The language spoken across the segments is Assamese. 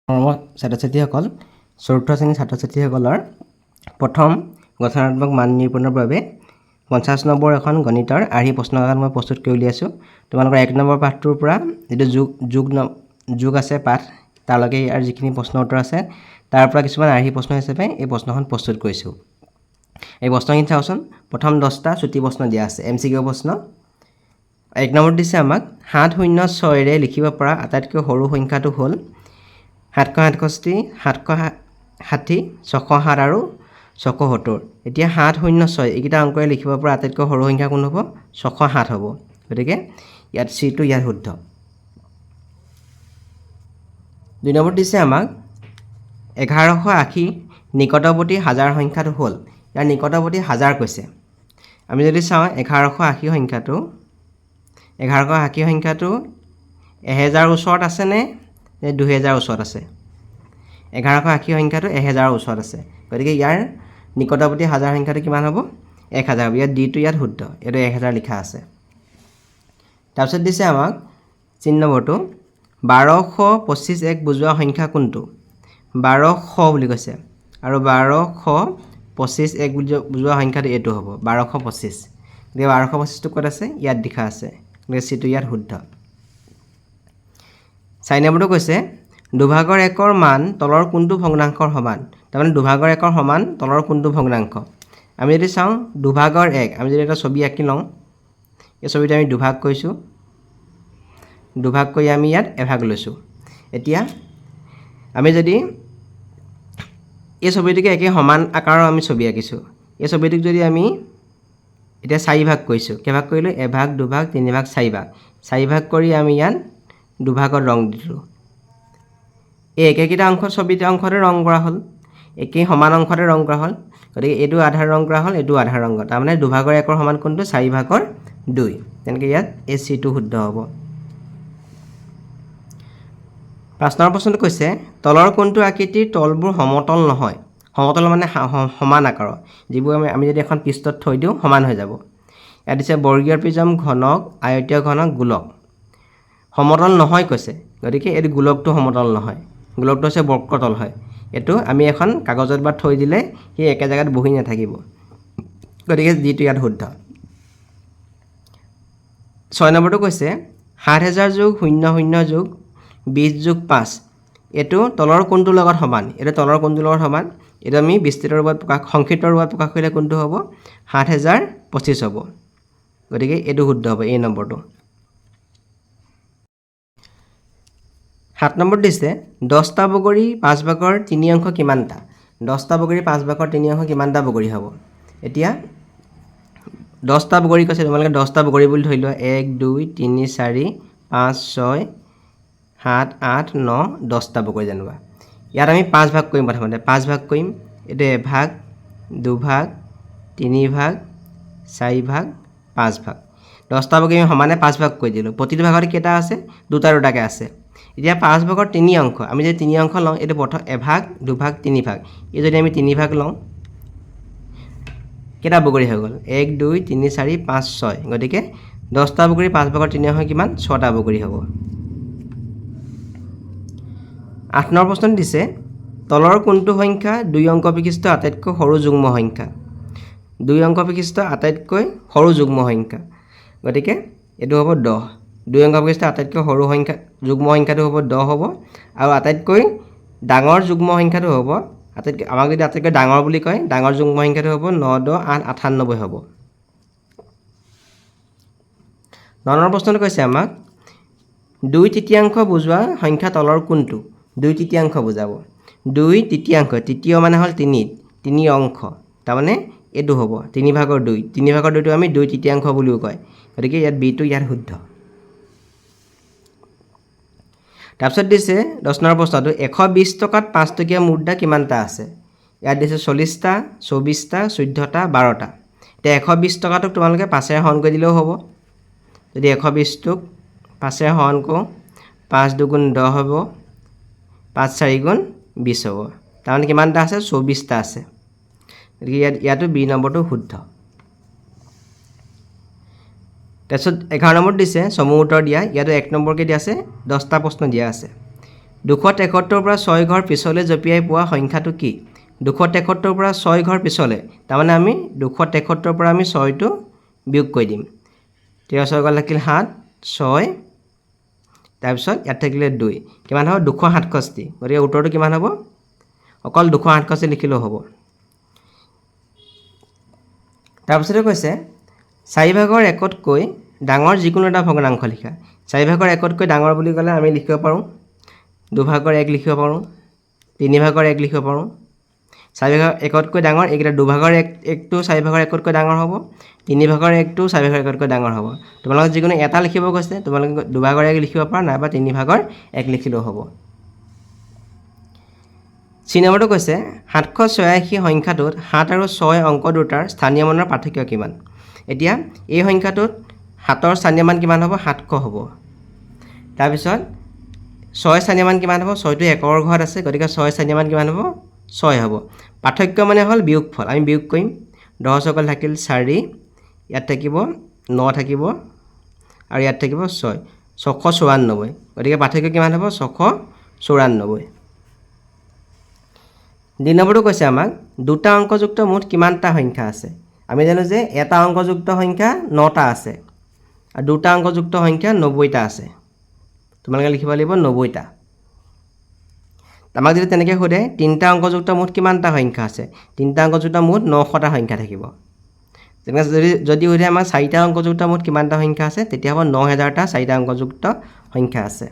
ছাত্ৰ ছাত্ৰীসকল চতুৰ্থ শ্ৰেণীৰ ছাত্ৰ ছাত্ৰীসকলৰ প্ৰথম গঠনাত্মক মান নিৰূপণৰ বাবে 50 নম্বৰ এখন গণিতৰ আৰ্হি প্ৰশ্নকাকত মই প্ৰস্তুত কৰি উলিয়াইছোঁ। তোমালোকৰ 1 নম্বৰ পাঠটোৰ পৰা যিটো যোগ আছে পাঠ তাৰলৈকে ইয়াৰ যিখিনি প্ৰশ্ন উত্তৰ আছে তাৰ পৰা কিছুমান আৰ্হি প্ৰশ্ন হিচাপে এই প্ৰশ্নখন প্ৰস্তুত কৰিছোঁ। এই প্ৰশ্নখিনি চাওঁচোন। প্ৰথম 10টা চুটি প্ৰশ্ন দিয়া আছে, MCQ প্ৰশ্ন। 1 নম্বৰত দিছে আমাক 706ৰে লিখিব পৰা আটাইতকৈ সৰু সংখ্যাটো হ'ল 767, 760, 607 আৰু 670। এতিয়া 706 এইকেইটা অংকৰে লিখিব পৰা আটাইতকৈ সৰু সংখ্যা কোন হ'ব? 607 হ'ব। গতিকে ইয়াত চিটো ইয়াত শুদ্ধ। 2 নম্বৰত দিছে আমাক 1180 নিকটৱৰ্তী হাজাৰ সংখ্যাটো হ'ল। ইয়াৰ নিকটৱৰ্তী হাজাৰ কৈছে। আমি যদি চাওঁ 1180 সংখ্যাটো 1000 ওচৰত আছে নে 2000 ওচৰত আছে? 1180 সংখ্যাটো 1000 ওচৰত আছে। গতিকে ইয়াৰ নিকটৱৰ্তী হাজাৰ সংখ্যাটো কিমান হ'ব? 1000 হ'ব। ইয়াত ডিটো ইয়াত শুদ্ধ, এইটো 1000 লিখা আছে। তাৰপিছত দিছে আমাক 3 নম্বৰটো 1225 এক বুজোৱা সংখ্যা কোনটো? 1200 বুলি কৈছে আৰু 1225 এক বুজোৱা সংখ্যাটো এইটো হ'ব 1225। গতিকে 1225টো ক'ত আছে? ইয়াত লিখা আছে। গতিকে চিটো ইয়াত শুদ্ধ। 4 নম্বৰটো কৈছে 2ভাগৰ 1ৰ মান তলৰ কোনটো ভগ্নাংশৰ সমান? তাৰমানে 2ভাগৰ 1ৰ সমান তলৰ কোনটো ভগ্নাংশ? আমি যদি চাওঁ 2ভাগৰ 1, আমি যদি এটা ছবি আঁকি লওঁ, এই ছবিটো আমি দুভাগ কৰিছোঁ, দুভাগ কৰি আমি ইয়াত এভাগ লৈছোঁ। এতিয়া আমি যদি এই ছবিটোকে একে সমান আকাৰৰ আমি ছবি আঁকিছোঁ, এই ছবিটোক যদি আমি এতিয়া 4 ভাগ কৰিছোঁ, কেইভাগ কৰিলোঁ? এভাগ, দুভাগ, তিনিভাগ, 4 ভাগ। 4 ভাগ কৰি আমি ইয়াত দুভাগত ৰং দিলোঁ। এই একেকেইটা অংশ ছবিটা অংশতে ৰং কৰা হ'ল, একেই সমান অংশতে ৰং কৰা হ'ল। গতিকে এইটো আধা ৰং কৰা হ'ল, এইটো আধা ৰং কৰা। তাৰমানে 2ভাগৰ 1ৰ সমান কোনটো? 4ভাগৰ 2। তেনেকৈ ইয়াত এই চিটো শুদ্ধ হ'ব। 5 নম্বৰ প্ৰশ্নটো কৈছে তলৰ কোনটো আকৃতিৰ তলবোৰ সমতল নহয়? সমতল মানে সমান আকাৰৰ, যিবোৰ আমি যদি এখন পৃষ্ঠত থৈ দিওঁ সমান হৈ যাব। ইয়াত দিছে বৰ্গীয় প্ৰিজম, ঘনক, আয়তীয় ঘনক, গোলক। সমতল নহয় কৈছে, গতিকে এইটো গোলকটো সমতল নহয়। গোলকটো হৈছে বক্ৰতল হয়। এইটো আমি এখন কাগজত বা থৈ দিলে সি একে জেগাত বহি নাথাকিব। গতিকে যিটো ইয়াত শুদ্ধ। 6 নম্বৰটো কৈছে 7000 যোগ 00 যোগ 20 যোগ 5 এইটো তলৰ কোনটোৰ লগত সমান? এইটো তলৰ কোনটোৰ লগত সমান? এইটো আমি বিস্তৃত ৰূপত সংক্ষিপ্ত ৰূপত প্ৰকাশ কৰিলে কোনটো হ'ব? 7025 হ'ব। গতিকে এইটো শুদ্ধ হ'ব, এই নম্বৰটো। 7 নম্বৰ দিছে 10টা বগৰী 5 ভাগৰ 3 অংশ কিমানটা? 10টা বগৰী 5 ভাগৰ 3 অংশ কিমানটা বগৰী হ'ব? এতিয়া 10টা বগৰী কৈছে, তোমালোকে 10টা বগৰী বুলি ধৰি লোৱা। 1 2 3 4 5 6 7 8 9 10টা বগৰী জানিবা। ইয়াত আমি 5 ভাগ কৰিম, প্ৰথমতে 5 ভাগ কৰিম। এইটো এভাগ, দুভাগ, তিনিভাগ, 4 ভাগ, 5 ভাগ। 10টা বগৰী আমি সমানে 5 ভাগ কৰি দিলোঁ। প্ৰতিটো ভাগত কেইটা আছে? দুটা দুটাকৈ আছে। এতিয়া 5 ভাগৰ 3 অংশ, আমি যদি 3 অংশ লওঁ, এইটো প্ৰথম এভাগ, দুভাগ, তিনিভাগ। এই যদি আমি 3 ভাগ লওঁ, কেইটা বগৰী হৈ গ'ল? 1 2 3 4 5 6। গতিকে 10টা বগৰী 5 ভাগৰ 3 অংশ কিমান? 6টা বগৰী হ'ব। 8 নম্বৰ প্ৰশ্ন দিছে তলৰ কোনটো সংখ্যা 2 অংক বিশিষ্ট আটাইতকৈ সৰু যুগ্ম সংখ্যা? 2 অংক বিশিষ্ট আটাইতকৈ সৰু যুগ্ম সংখ্যা। গতিকে এইটো হ'ব 10। 2 অংক বিশিষ্ট আটাইতকৈ সৰু সংখ্যা যুগ্ম সংখ্যাটো হ'ব 10 হ'ব। আৰু আটাইতকৈ ডাঙৰ যুগ্ম সংখ্যাটো হ'ব, আমাক যদি আটাইতকৈ ডাঙৰ বুলি কয়, ডাঙৰ যুগ্ম সংখ্যাটো হ'ব 9 10 8 98 হ'ব। 9 নম্বৰ প্ৰশ্নটো কৈছে আমাক 2/3 বুজোৱা সংখ্যা তলৰ কোনটো? 2/3 বুজাব। 2/3, তৃতীয় মানে হ'ল 3 অংশ, তাৰমানে এইটো হ'ব 3 ভাগৰ 2। 3 ভাগৰ 2টো আমি 2/3 বুলিও কয়। গতিকে ইয়াত বিটো ইয়াত শুদ্ধ। তাৰপিছত দিছে 10 নম্বৰ প্ৰশ্নটো 120 টকাত 5 টকীয়া মুদ্ৰা কিমানটা আছে? ইয়াত দিছে 40টা, 24টা, 14টা, 12টা। এতিয়া 120 টকাটোক তোমালোকে 5ৰে হৰণ কৰি দিলেও হ'ব। যদি 120টোক 5ৰে হৰণ কৰোঁ, 5 2 10 হ'ব, 5 4 20 হ'ব। তাৰমানে কিমানটা আছে? 24টা আছে। গতিকে ইয়াতো বি নম্বৰটো শুদ্ধ। তাৰপিছত 11 নম্বৰত দিছে চমু উত্তৰ দিয়া। ইয়াতো 1 নম্বৰকৈ দিয়া আছে, 10টা প্ৰশ্ন দিয়া আছে। 273 পৰা 6 ঘৰ পিছলৈ জঁপিয়াই পোৱা সংখ্যাটো কি 273 পৰা 6 ঘৰ পিছলৈ তাৰমানে আমি 273 পৰা আমি 6টো বিয়োগ কৰি দিম 13 গ'ল থাকিল 7 6 তাৰপিছত ইয়াত থাকিলে 2 কিমান হ'ব 267 গতিকে উত্তৰটো কিমান হ'ব অকল 267 লিখিলেও হ'ব তাৰপিছতে কৈছে 4/1তকৈ ডাঙৰ যিকোনো এটা ভগ্নাংশ লিখা 4/1তকৈ ডাঙৰ বুলি ক'লে আমি লিখিব পাৰোঁ 2/1 লিখিব পাৰোঁ 3/1 লিখিব পাৰোঁ 4/1তকৈ ডাঙৰ এইকেইটা 2/1টো 4/1তকৈ ডাঙৰ হ'ব 3/1টো 4/1তকৈ ডাঙৰ হ'ব তোমালোকে যিকোনো এটা লিখিব কৈছে তোমালোকে 2/1 লিখিব পাৰা নাইবা 3/1 লিখিলেও হ'ব C নম্বৰটো কৈছে 786 সংখ্যাটোত 7 আৰু 6 অংক দুটাৰ স্থানীয় মানৰ পাৰ্থক্য কিমান এতিয়া এই সংখ্যাটোত 7ৰ স্থানীয় মান কিমান হ'ব 700 হ'ব তাৰপিছত 6 স্থানীয় মান কিমান হ'ব 6টো 1ৰ ঘৰত আছে গতিকে 6 স্থানীয় মান কিমান হ'ব 6 হ'ব পাৰ্থক্য মানে হ'ল বিয়োগফল আমি বিয়োগ কৰিম 10 সকল থাকিল 4 ইয়াত থাকিব 9 থাকিব আৰু ইয়াত থাকিব 6 694 গতিকে পাৰ্থক্য কিমান হ'ব 694 দুই নম্বৰটো কৈছে আমাক দুটা অংকযুক্ত মুঠ কিমানটা সংখ্যা আছে আমি জানো যে এটা অংকযুক্ত সংখ্যা 9টা আছে আৰু দুটা অংকযুক্ত সংখ্যা 90টা আছে তোমালোকে লিখিব লাগিব 90টা আমাক যদি তেনেকৈ সোধে তিনিটা অংকযুক্ত মুঠ কিমানটা সংখ্যা আছে তিনিটা অংকযুক্ত মুঠ 900টা সংখ্যা থাকিব তেনেকৈ যদি সোধে আমাক চাৰিটা অংকযুক্ত মুঠ কিমানটা সংখ্যা আছে তেতিয়া হ'ব 9000টা চাৰিটা অংকযুক্ত সংখ্যা আছে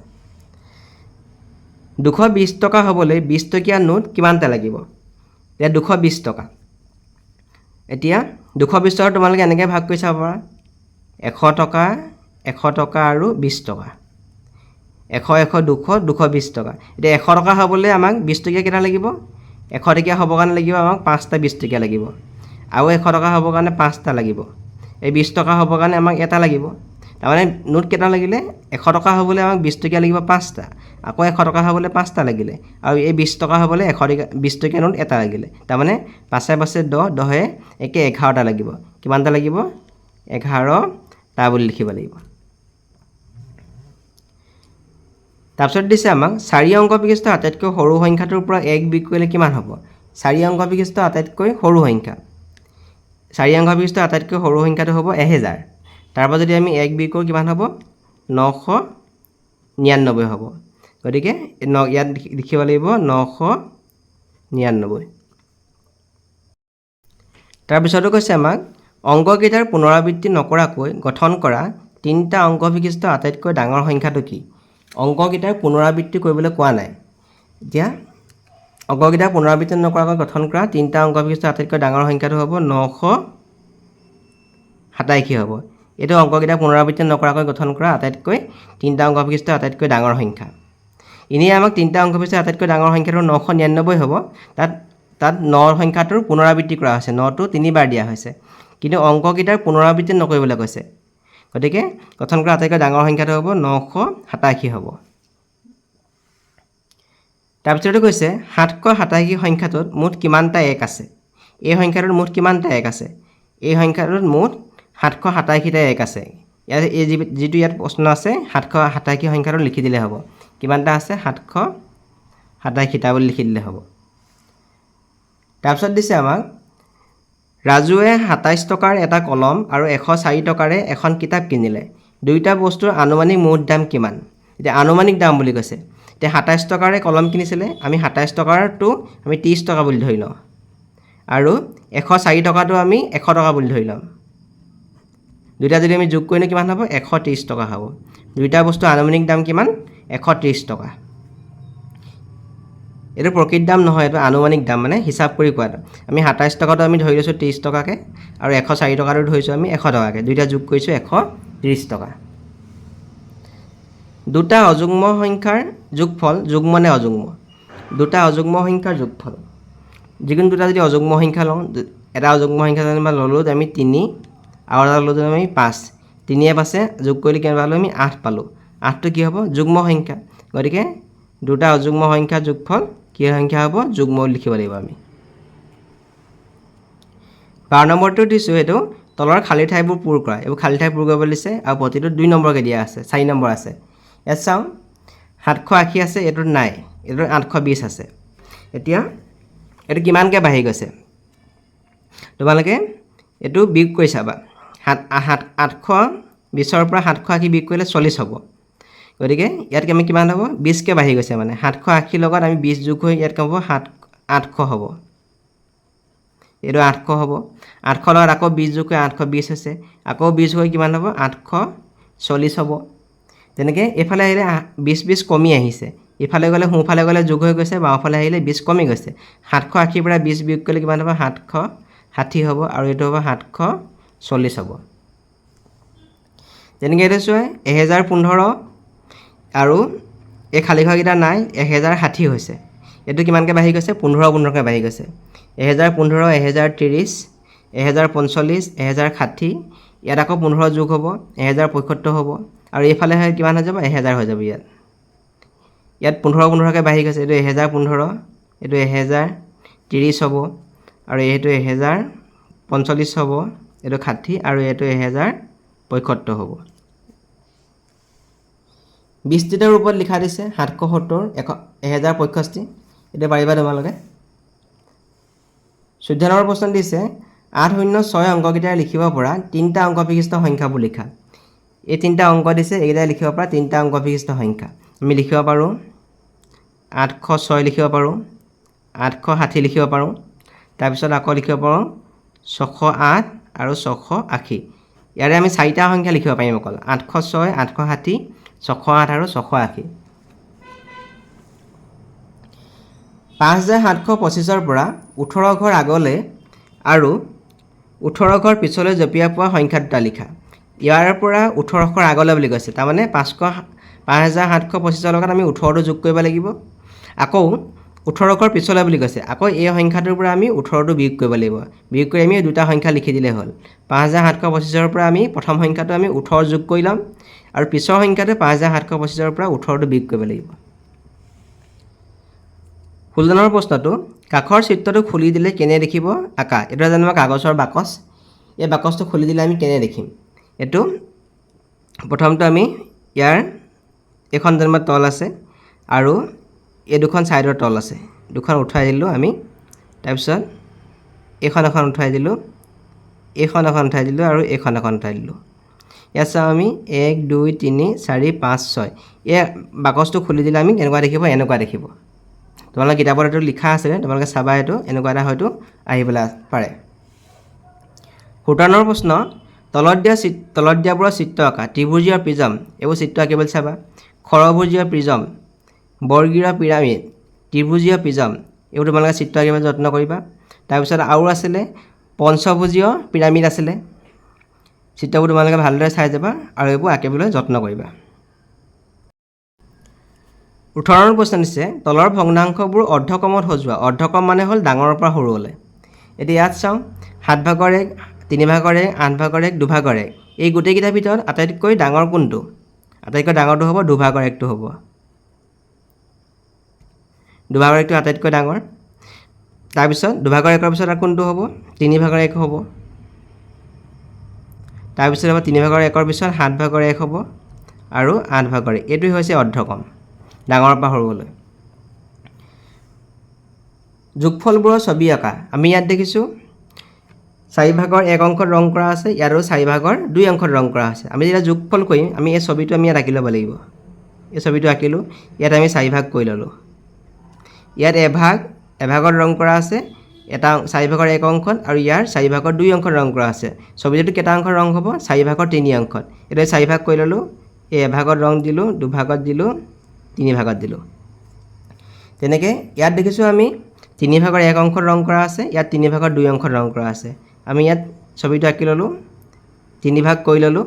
220 টকা হ'বলৈ 20 টকীয়া নোট কিমানটা লাগিব এতিয়া 220 টকা এতিয়া 220 টকা তোমালোকে এনেকৈ ভাগ কৰি চাব পাৰা 100 টকা আৰু 20 টকা 100 100 200 220 টকা এতিয়া 100 টকা হ'বলৈ আমাক 20 টকীয়া কেইটা লাগিব 100 টকীয়া হ'বৰ কাৰণে লাগিব আমাক 5টা 20 টকীয়া লাগিব আৰু 100 টকা হ'বৰ কাৰণে 5টা লাগিব এই 20 টকা হ'বৰ কাৰণে আমাক এটা লাগিব তাৰমানে নোট কেইটা লাগিলে 100 টকা হ'বলৈ আমাক 20 টকীয়া লাগিব 5টা আকৌ 100 টকা হ'বলৈ 5টা লাগিলে আৰু এই 20 টকা হ'বলৈ 20 টকীয়া নোট এটা লাগিলে তাৰমানে 5 5 10 10 একে 11টা লাগিব কিমানটা লাগিব 11টা বুলি লিখিব লাগিব তাৰপিছত দিছে আমাক 4 অংক বিশিষ্ট আটাইতকৈ সৰু সংখ্যাটোৰ পৰা 1 বিয়োগ কৰিলে কিমান হ'ব 4 অংক বিশিষ্ট আটাইতকৈ সৰু সংখ্যা 4 অংক বিশিষ্ট আটাইতকৈ সৰু সংখ্যাটো হ'ব 1000 তাৰপৰা যদি আমি 1 বিয়োগ কৰোঁ কিমান হ'ব 999 হ'ব গতিকে ইয়াত লিখিব লাগিব 999 তাৰপিছতো কৈছে আমাক অংককেইটাৰ পুনৰাবৃত্তি নকৰাকৈ গঠন কৰা তিনিটা অংক বিশিষ্ট আটাইতকৈ ডাঙৰ সংখ্যাটো কি অংককেইটাৰ পুনৰাবৃত্তি কৰিবলৈ কোৱা নাই এতিয়া অংককেইটাৰ পুনৰাবৃত্তি নকৰাকৈ গঠন কৰা তিনিটা অংক বিশিষ্ট আটাইতকৈ ডাঙৰ সংখ্যাটো হ'ব 987 হ'ব এইটো অংককেইটা পুনৰাবৃত্তি নকৰাকৈ গঠন কৰা আটাইতকৈ তিনিটা অংক বিশিষ্ট আটাইতকৈ ডাঙৰ সংখ্যা এনেই আমাক তিনিটা অংক বিশিষ্ট আটাইতকৈ ডাঙৰ সংখ্যাটো 999 হ'ব তাত 9 সংখ্যাটোৰ পুনৰাবৃত্তি কৰা হৈছে 9টো 3বাৰ দিয়া হৈছে কিন্তু অংককেইটাৰ পুনৰাবৃত্তি নকৰিবলৈ কৈছে গতিকে গঠন কৰা আটাইতকৈ ডাঙৰ সংখ্যাটো হ'ব 987 হ'ব তাৰপিছতে কৈছে 787 সংখ্যাটোত মুঠ কিমানটা 1 আছে এই সংখ্যাটোত মুঠ কিমানটা 1 আছে এই সংখ্যাটোত মুঠ 787টা 1 আছে ইয়াত এই যিটো ইয়াত প্ৰশ্ন আছে 787 সংখ্যাটো লিখি দিলে হ'ব কিমানটা আছে 787টা বুলি লিখি দিলে হ'ব তাৰপিছত দিছে আমাক ৰাজুৱে 27 টকাৰ এটা কলম আৰু 104 টকাৰে এখন কিতাপ কিনিলে দুইটা বস্তুৰ আনুমানিক মুঠ দাম কিমান এতিয়া আনুমানিক দাম বুলি কৈছে এতিয়া 27 টকাৰে কলম কিনিছিলে আমি 27 টকাৰটো আমি 30 টকা বুলি ধৰি লওঁ আৰু 104 টকাটো আমি 100 টকা বুলি ধৰি ল'ম দুইটা যদি আমি যোগ কৰিলে কিমান হ'ব 130 টকা হ'ব দুইটা বস্তু আনুমানিক দাম কিমান 130 টকা এইটো প্ৰকৃত দাম নহয় এইটো আনুমানিক দাম মানে হিচাপ কৰি কোৱাটো আমি 27 টকাটো আমি ধৰি লৈছোঁ 30 টকাকৈ আৰু 104 টকাটো ধৰিছোঁ আমি 100 টকাকৈ দুইটা যোগ কৰিছোঁ 130 টকা দুটা অযুগ্ম সংখ্যাৰ যোগফল যুগ্ম নে অযুগ্ম দুটা অযুগ্ম সংখ্যাৰ যোগফল যিকোনো দুটা যদি অযুগ্ম সংখ্যা লওঁ এটা অযুগ্ম সংখ্যা যেনিবা ল'লোঁ আমি 3 আৰু এটা ল'লোঁ আমি 5 3 5 যোগ কৰিলে কিমান পালোঁ আমি 8 পালোঁ 8টো কি হ'ব যুগ্ম সংখ্যা গতিকে দুটা অযুগ্ম সংখ্যাৰ যোগফল কি সংখ্যা হ'ব যুগ্ম লিখিব লাগিব আমি 12 নম্বৰটো দিছোঁ এইটো তলৰ খালী ঠাইবোৰ পূৰ কৰা এইবোৰ খালী ঠাই পূৰ কৰিবলৈ দিছে আৰু প্ৰতিটো 2 নম্বৰকৈ দিয়া আছে 4 নম্বৰ আছে ইয়াত চাওঁ 780 আছে, এইটোত নাই, এইটোত 820 আছে। এতিয়া এইটো কিমানকৈ বাঢ়ি গৈছে তোমালোকে এইটো বিয়োগ কৰি চাবা। 820ৰ পৰা 780 বিয়োগ কৰিলে 40 হ'ব। গতিকে ইয়াত আমি কিমান হ'ব 20কৈ বাঢ়ি গৈছে, মানে 780 লগত আমি 20 যোগ হৈ ইয়াত হ'ব 800 হ'ব। এইটো 800 হ'ব। 800 লগত আকৌ 20 যোগ কৰি 820 হৈছে, আকৌ 20 হৈ কিমান হ'ব 840 হ'ব। তেনেকৈ এইফালে আহিলে 20 কমি আহিছে, ইফালে গ'লে সোঁফালে গ'লে যোগ হৈ গৈছে, বাওঁফালে আহিলে 20 কমি গৈছে। 780ৰ পৰা 20 বিয়োগ কৰিলে কিমান হ'ব 760 হ'ব, আৰু এইটো হ'ব 740 হ'ব। তেনেকৈ এইটো চোৱা 1015 আৰু এই খালী ঘৰকেইটা নাই, 1060 হৈছে। এইটো কিমানকৈ বাঢ়ি গৈছে 15কৈ বাঢ়ি গৈছে। 1015, 1030, 1045, 1060, ইয়াত আকৌ 15 যোগ হ'ব 1075 হ'ব, আৰু এইফালে কিমান হৈ যাব 1000 হৈ যাব। ইয়াত 15কৈ বাঢ়ি গৈছে, এইটো 1015, এইটো 1030 হ'ব, আৰু এইটো 1045 হ'ব, এইটো 60, আৰু এইটো 1075 হ'ব। 20টা ৰূপত লিখা দিছে 770, 1065। এতিয়া পাৰিবা তোমালোকে। 14 নম্বৰ প্ৰশ্ন দিছে 806 অংককেইটাৰে লিখিব পৰা 3টা অংক বিশিষ্ট সংখ্যাবোৰ লিখা। এই 3টা অংক দিছে, এইকেইটাই লিখিব পৰা 3টা অংক বিশিষ্ট সংখ্যা। আমি লিখিব পাৰোঁ 806 লিখিব পাৰোঁ, 860 লিখিব পাৰোঁ, তাৰপিছত আকৌ লিখিব পাৰোঁ 608 আৰু 680। ইয়াৰে আমি 4টা সংখ্যা লিখিব পাৰিম অকল, 806, 860, 608 আৰু 680। 5725ৰ পৰা 18 ঘৰ আগলৈ আৰু 18 ঘৰ পিছলৈ জঁপিয়াই পোৱা সংখ্যা দুটা লিখা। ইয়াৰ পৰা 18 ঘৰ আগলৈ বুলি কৈছে, তাৰমানে 5725ৰ লগত আমি 18টো যোগ কৰিব লাগিব। আকৌ 18 ঘৰ পিছলৈ বুলি কৈছে, আকৌ এই সংখ্যাটোৰ পৰা আমি 18টো বিয়োগ কৰিব লাগিব। বিয়োগ কৰি আমি দুটা সংখ্যা লিখি দিলেই হ'ল। 5725ৰ পৰা আমি প্ৰথম সংখ্যাটো আমি 18 যোগ কৰি ল'ম, আৰু পিছৰ সংখ্যাটো 5725ৰ পৰা 18টো বিয়োগ কৰিব লাগিব। 16 নম্বৰ প্ৰশ্নটো কাষৰ চিত্ৰটো খুলি দিলে কেনে দেখিব আঁকা। এইটো জানো কাগজৰ বাকচ, এই বাকচটো খুলি দিলে আমি কেনে দেখিম। এইটো প্ৰথমটো আমি ইয়াৰ এখন যেনিবা তল আছে, আৰু এই দুখন ছাইডৰ তল আছে, দুখন উঠাই দিলোঁ আমি, তাৰপিছত এইখন এখন উঠাই দিলোঁ, এইখন এখন উঠাই দিলোঁ, আৰু এইখন এখন উঠাই দিলোঁ। ইয়াত চাওঁ আমি 1 2 3 4 5 6। এই বাকচটো খুলি দিলে আমি কেনেকুৱা দেখিব, এনেকুৱা দেখিব। তোমালোকে কিতাপত এইটো লিখা আছিলে, তোমালোকে চাবা, এইটো এনেকুৱা এটা হয়তো আহিবলৈ পাৰে। 17 নম্বৰ প্ৰশ্ন তলত দিয়াবোৰৰ চিত্ৰ আঁকা। ত্ৰিভুজীয় প্ৰিজম, এইবোৰ চিত্ৰ আঁকিবলৈ চাবা। খৰভুজীয় প্ৰিজম, বৰ্গীয় পিৰামিড, ত্ৰিভুজীয় প্ৰিজম, এইবোৰ তোমালোকে চিত্ৰ আঁকিবলৈ যত্ন কৰিবা। তাৰপিছত আৰু আছিলে পঞ্চভুজীয় পিৰামিড আছিলে, চিত্ৰবোৰ তোমালোকে ভালদৰে চাই যাবা আৰু এইবোৰ আঁকিবলৈ যত্ন কৰিবা। 18 নম্বৰ প্ৰশ্ন দিছে তলৰ ভগ্নাংশবোৰ অৰ্ধক্ৰমত সজোৱা। অৰ্ধক্ৰম মানে হ'ল ডাঙৰৰ পৰা সৰুলৈ। এতিয়া ইয়াত চাওঁ 7 ভাগৰ 1, 3 ভাগৰ 1, 8 ভাগৰ 1, 2 ভাগৰ 1। এই গোটেইকেইটাৰ ভিতৰত আটাইতকৈ ডাঙৰ কোনটো? আটাইতকৈ ডাঙৰটো হ'ব 2 ভাগৰ 1টো হ'ব। 2 ভাগৰ 1টো আটাইতকৈ ডাঙৰ। তাৰপিছত 2 ভাগৰ 1ৰ পিছত আৰু কোনটো হ'ব? 3 ভাগৰ 1 হ'ব। তাৰপিছত হ'ব 3 ভাগৰ 1ৰ পিছত 7 ভাগৰ 1 হ'ব, আৰু 8 ভাগৰ 1। এইটোৱে হৈছে অৰ্ধক্ৰম, ডাঙৰৰ পৰা সৰুলৈ। যোগফলবোৰৰ ছবি আঁকা। আমি ইয়াত দেখিছোঁ 4 ভাগৰ 1 অংশত ৰং কৰা আছে, ইয়াৰো 4 ভাগৰ 2 অংশত ৰং কৰা আছে। আমি যেতিয়া যোগফল কৰিম, আমি এই ছবিটো আমি ইয়াত আঁকি ল'ব লাগিব। এই ছবিটো আঁকিলোঁ, ইয়াত আমি 4 ভাগ কৰি ল'লোঁ। ইয়াত এভাগত ৰং কৰা আছে, এটা 4 ভাগৰ 1 অংশত, আৰু ইয়াৰ 4 ভাগৰ 2 অংশত ৰং কৰা আছে। ছবিটোত কেইটা অংশত ৰং হ'ব? 4 ভাগৰ 3 অংশত। এতিয়া 4 ভাগ কৰি ল'লোঁ, এই এভাগত ৰং দিলোঁ, 2 ভাগত দিলোঁ, 3 ভাগত দিলোঁ। তেনেকৈ ইয়াত দেখিছোঁ আমি 3 ভাগৰ 1 অংশত ৰং কৰা আছে, ইয়াত 3 ভাগৰ 2 অংশত ৰং কৰা আছে। আমি ইয়াত ছবিটো আঁকি ল'লোঁ, 3 ভাগ কৰি ল'লোঁ।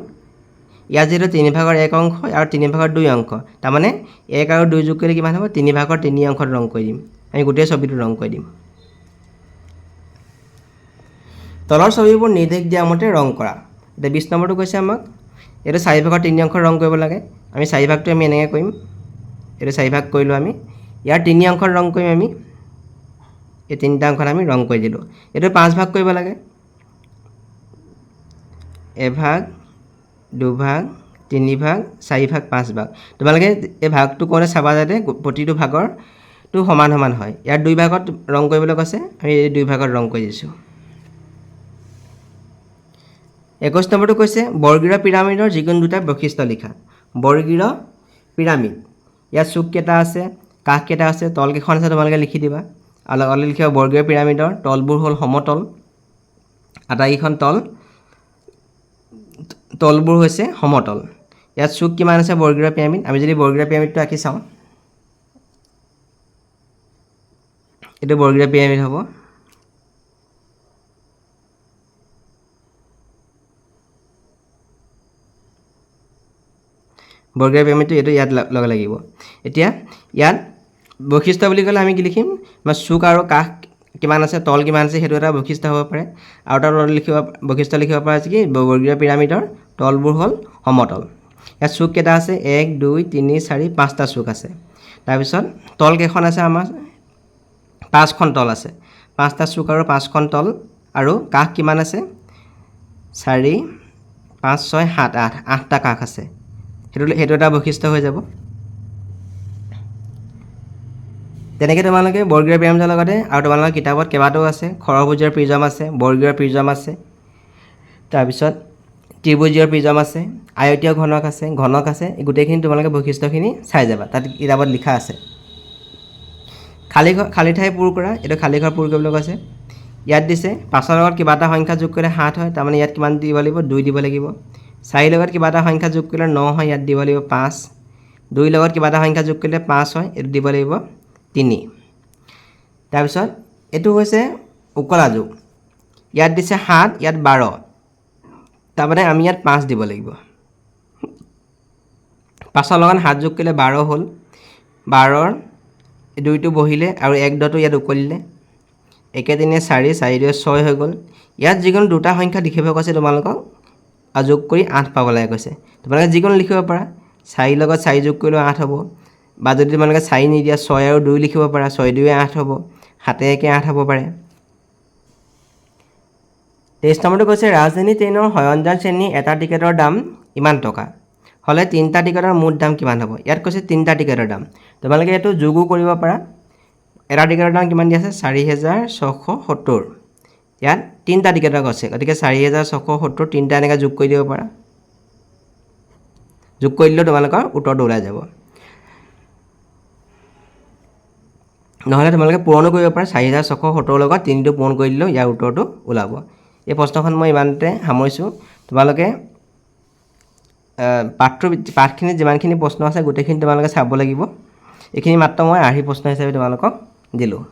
ইয়াত যিহেতু 3 ভাগৰ 1 অংশ আৰু 3 ভাগৰ 2 অংশ, তাৰমানে 1 আৰু 2 যোগ কৰিলে কিমান হ'ব? 3 ভাগৰ 3 অংশত ৰং কৰি দিম। আমি গোটেই ছবিটো ৰং কৰি দিম। তলৰ ছবিবোৰ নিৰ্দেশ দিয়া মতে ৰং কৰা। এতিয়া 20 নম্বৰটো কৈছে আমাক এইটো 4 ভাগৰ 3 অংশত ৰং কৰিব লাগে। আমি 4 ভাগটো আমি এনেকৈ কৰিম, এইটো 4 ভাগ কৰিলোঁ আমি। ইয়াৰ 3 অংশত ৰং কৰিম আমি, এই 3টা অংশত আমি ৰং কৰি দিলোঁ। এইটো 5 ভাগ কৰিব লাগে, এভাগ, 2 ভাগ, 3 ভাগ 4 ভাগ 5 ভাগ তোমালোকে এই ভাগটো কোনে চাবা যাতে প্ৰতিটো ভাগৰটো সমান সমান হয় ইয়াৰ 2 ভাগত ৰং কৰিবলৈ কৈছে আমি এই 2 ভাগত ৰং কৰি দিছোঁ 21 নম্বৰটো কৈছে বৰ্গীয় পিৰামিডৰ যিকোনো দুটা বৈশিষ্ট্য লিখা বৰ্গীয় পিৰামিড ইয়াত চুক কেইটা আছে কাষ কেইটা আছে তল কেইখন আছে তোমালোকে লিখি দিবা অলপ অলপ লিখিবা বৰ্গীয় পিৰামিডৰ তলবোৰ হ'ল সমতল আটাইকেইখন তলবোৰ হৈছে সমতল ইয়াত চুক কিমান আছে বৰ্গীয় পিৰামিড আমি যদি বৰ্গীয় পিৰামিডটো আঁকি চাওঁ এইটো বৰ্গীয় পিৰামিড হ'ব বৰ্গীয় পিৰামিডটো এইটো ইয়াত লগ লাগিব এতিয়া ইয়াত বৈশিষ্ট্য বুলি ক'লে আমি কি লিখিম চুক আৰু কাষ কিমান আছে তল কিমান আছে সেইটো এটা বৈশিষ্ট্য হ'ব পাৰে আৰু এটা বৈশিষ্ট্য লিখিব পৰা আছে কি বৰ্গীয় পিৰামিডৰ তলবোৰ হ'ল সমতল ইয়াত চুক কেইটা আছে 1 2 3 4 5টা চুক আছে তাৰপিছত তল কেইখন আছে আমাৰ 5খন তল আছে 5টা চুক আৰু 5খন তল আৰু কাষ কিমান আছে 4 5 6 7 8 8টা কাষ আছে সেইটো এটা বৈশিষ্ট্য হৈ যাব তেনেকৈ তোমালোকে বৰ্গীয় পিৰামিডৰ লগতে আৰু তোমালোকৰ কিতাপত কেইবাটাও আছে খৰভুজৰ প্ৰিজম আছে বৰ্গীয় প্ৰিজম আছে তাৰপিছত ত্ৰিভুজীয় প্ৰিজম আছে আয়তীয় ঘনক আছে গোটেইখিনি তোমালোকে বৈশিষ্ট্যখিনি চাই যাবা তাত কিতাপত লিখা আছে খালী ঠাই পূৰ কৰা এইটো খালী ঘৰ পূৰ কৰিবলৈ কৈছে ইয়াত দিছে 5ৰ লগত কিবা এটা সংখ্যা যোগ কৰিলে 7 হয় তাৰমানে ইয়াত কিমান দিব লাগিব 2 দিব লাগিব 4 লগত কিবা এটা সংখ্যা যোগ কৰিলে 9 হয় ইয়াত দিব লাগিব 5 2 লগত কিবা এটা সংখ্যা যোগ কৰিলে 5 হয় এইটো দিব লাগিব 3 তাৰপিছত এইটো হৈছে উকলা যোগ ইয়াত দিছে 7 ইয়াত 12 তাৰমানে আমি ইয়াত 5 দিব লাগিব 5ৰ লগত 7 যোগ কৰিলে 12 হ'ল 12ৰ 2টো বহিলে আৰু 1 দটো ইয়াত উকলিলে 1 3 4 4 2 6 হৈ গ'ল ইয়াত যিকোনো দুটা সংখ্যা লিখিব কৈছে তোমালোকক যোগ কৰি 8 পাব লাগে কৈছে তোমালোকে যিকোনো লিখিব পাৰা 4 লগত 4 যোগ কৰিলেও 8 হ'ব বা যদি তোমালোকে 4 নিদিয়া 6 আৰু 2 লিখিব পাৰা 6 2 8 হ'ব 7 1 8 হ'ব পাৰে 23 নম্বৰটো কৈছে ৰাজধানী ট্ৰেইনৰ শয়নযান শ্ৰেণী এটা টিকেটৰ দাম ইমান টকা হ'লে 3টা টিকেটৰ মুঠ দাম কিমান হ'ব ইয়াত কৈছে 3টা টিকেটৰ দাম তোমালোকে এইটো যোগো কৰিব পাৰা এটা টিকেটৰ দাম কিমান দি আছে 4670 ইয়াত 3টা টিকেটৰ কৈছে গতিকে 4670 3টা এনেকৈ যোগ কৰি দিব পাৰা যোগ কৰি দিলেও তোমালোকৰ উত্তৰটো ওলাই যাব নহ'লে তোমালোকে পূৰণো কৰিব পাৰা 4670 লগত 3টো পূৰণ কৰি দিলেও ইয়াৰ উত্তৰটো ওলাব এই প্ৰশ্নখন মই ইমানতে সামৰিছোঁ তোমালোকে পাঠখিনিত যিমানখিনি প্ৰশ্ন আছে গোটেইখিনি তোমালোকে চাব লাগিব এইখিনি মাত্ৰ মই আৰ্হি প্ৰশ্ন হিচাপে তোমালোকক দিলোঁ